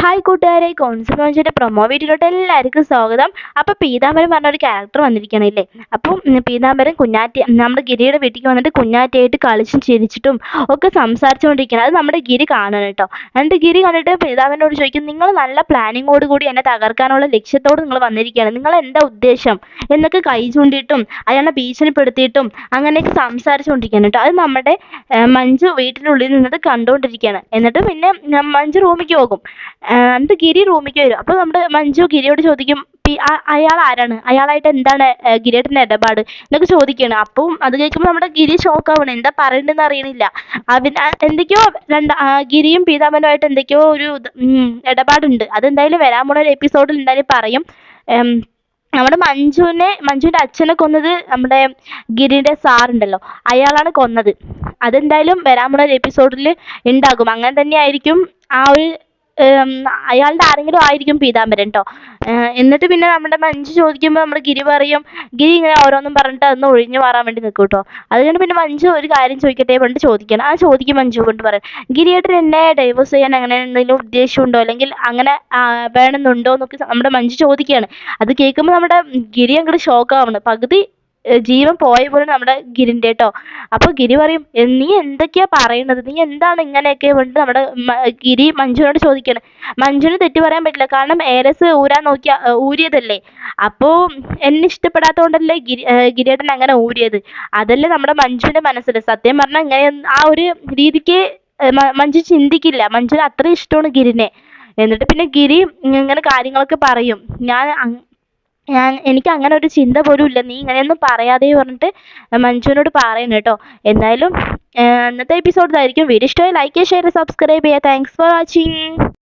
Hi കൂട്ടുകാരെ, concept promo വീഡിയോയിലോട്ട് എല്ലാവർക്കും സ്വാഗതം. അപ്പോൾ പീതാംബരൻ പറഞ്ഞ ഒരു ക്യാരക്ടർ വന്നിരിക്കണില്ലേ. അപ്പം പീതാംബരൻ കുഞ്ഞാറ്റി നമ്മുടെ ഗിരിയുടെ വീട്ടിലേക്ക് വന്നിട്ട് കുഞ്ഞാറ്റിയായിട്ട് കളിച്ചും ചിരിച്ചിട്ടും ഒക്കെ സംസാരിച്ചുകൊണ്ടിരിക്കണം. അത് നമ്മുടെ ഗിരി കാണണം കേട്ടോ. എന്നിട്ട് ഗിരി കണ്ടിട്ട് പീതാംബരനോട് ചോദിക്കും, നിങ്ങൾ നല്ല പ്ലാനിങ്ങോട് കൂടി എന്നെ തകർക്കാനുള്ള ലക്ഷ്യത്തോട് നിങ്ങൾ വന്നിരിക്കുകയാണ്, നിങ്ങൾ എന്താ ഉദ്ദേശം എന്നൊക്കെ കൈ ചൂണ്ടിയിട്ടും അയാളെ ഭീഷണിപ്പെടുത്തിയിട്ടും അങ്ങനെയൊക്കെ സംസാരിച്ചുകൊണ്ടിരിക്കുകയാണ് കേട്ടോ. അത് നമ്മുടെ മഞ്ജു വീട്ടിനുള്ളിൽ നിന്നിട്ട് കണ്ടുകൊണ്ടിരിക്കുകയാണ്. എന്നിട്ട് പിന്നെ മഞ്ജു റൂമിലേക്ക് പോകും. എന്നിട്ട് ഗിരി റൂമിലേക്ക് വരും. അപ്പോൾ നമ്മുടെ മഞ്ജു ഗിരിയോട് ചോദിക്കും, അയാൾ ആരാണ്, അയാളായിട്ട് എന്താണ് ഗിരിയേട്ടൻ്റെ ഇടപാട് എന്നൊക്കെ ചോദിക്കുകയാണ്. അപ്പം അത് കേൾക്കുമ്പോൾ നമ്മുടെ ഗിരി ഷോക്കാവണം, എന്താ പറയണ്ടെന്ന് അറിയണില്ല. എന്തൊക്കെയോ ഗിരിയും പീതാംബരനുമായിട്ട് എന്തൊക്കെയോ ഒരു ഇടപാടുണ്ട്. അതെന്തായാലും വരാൻ പോണ ഒരു എപ്പിസോഡിൽ എന്തായാലും പറയും. നമ്മുടെ മഞ്ജുവിൻ്റെ അച്ഛനെ കൊന്നത് നമ്മുടെ ഗിരിയുടെ സാറുണ്ടല്ലോ, അയാളാണ് കൊന്നത്. അതെന്തായാലും വരാൻ പോണ ഒരു എപ്പിസോഡിൽ ഉണ്ടാകും. അങ്ങനെ തന്നെയായിരിക്കും ആ ഒരു അയാളുടെ ആരെങ്കിലും ആയിരിക്കും പീതാംബരൻ കേട്ടോ. എന്നിട്ട് പിന്നെ നമ്മുടെ മഞ്ജു ചോദിക്കുമ്പോൾ നമ്മുടെ ഗിരി പറയും, ഗിരി ഇങ്ങനെ ഓരോന്നും പറഞ്ഞിട്ട് അതൊന്ന് ഒഴിഞ്ഞു മാറാൻ വേണ്ടി നിൽക്കും കേട്ടോ. അതുകൊണ്ട് പിന്നെ മഞ്ജു ഒരു കാര്യം ചോദിക്കട്ടെ പറഞ്ഞിട്ട് ചോദിക്കണം. ആ ചോദിക്കും മഞ്ജു കൊണ്ട് പറയാം, ഗിരിയേട്ടൻ എന്നെ ഡൈവേഴ്സ് ചെയ്യാൻ അങ്ങനെ എന്തെങ്കിലും ഉദ്ദേശമുണ്ടോ, അല്ലെങ്കിൽ അങ്ങനെ വേണമെന്നുണ്ടോ എന്നൊക്കെ നമ്മുടെ മഞ്ജു ചോദിക്കുകയാണ്. അത് കേൾക്കുമ്പോൾ നമ്മുടെ ഗിരി അങ്ങോട്ട് ഷോക്കാവുന്നു. പകുതി ജീവൻ പോയ പോലെ നമ്മുടെ ഗിരിൻ്റെ കേട്ടോ. അപ്പോൾ ഗിരി പറയും, നീ എന്തൊക്കെയാ പറയുന്നത്, നീ എന്താണ് ഇങ്ങനെയൊക്കെ പറഞ്ഞിട്ട് നമ്മുടെ ഗിരി മഞ്ജുവിനോട് ചോദിക്കുകയാണ്. മഞ്ജുവിന് തെറ്റ് പറയാൻ പറ്റില്ല, കാരണം ഏലസ് ഊരിയതല്ലേ. അപ്പോൾ എന്നെ ഇഷ്ടപ്പെടാത്തതുകൊണ്ടല്ലേ ഗിരിയേട്ടൻ അങ്ങനെ ഊരിയത്. അതല്ലേ നമ്മുടെ മഞ്ജുവിൻ്റെ മനസ്സിൽ. സത്യം പറഞ്ഞാൽ ഇങ്ങനെ ആ ഒരു രീതിക്ക് മഞ്ജു ചിന്തിക്കില്ല. മഞ്ജുവിന് അത്ര ഇഷ്ടമാണ് ഗിരിനെ. എന്നിട്ട് പിന്നെ ഗിരി ഇങ്ങനെ കാര്യങ്ങളൊക്കെ പറയും, എനിക്ക് അങ്ങനെ ഒരു ചിന്ത പോലും ഇല്ല, നീ ഇങ്ങനെയൊന്നും പറയാതെ പറഞ്ഞിട്ട് മഞ്ജുവിനോട് പറയുന്നു കേട്ടോ. എന്തായാലും ഇന്നത്തെ എപ്പിസോഡ് ഇതായിരിക്കും. വീഡിയോ ഇഷ്ടമായി ലൈക്ക് ചെയ്യുക, ഷെയർ, സബ്സ്ക്രൈബ് ചെയ്യുക. Thanks for watching.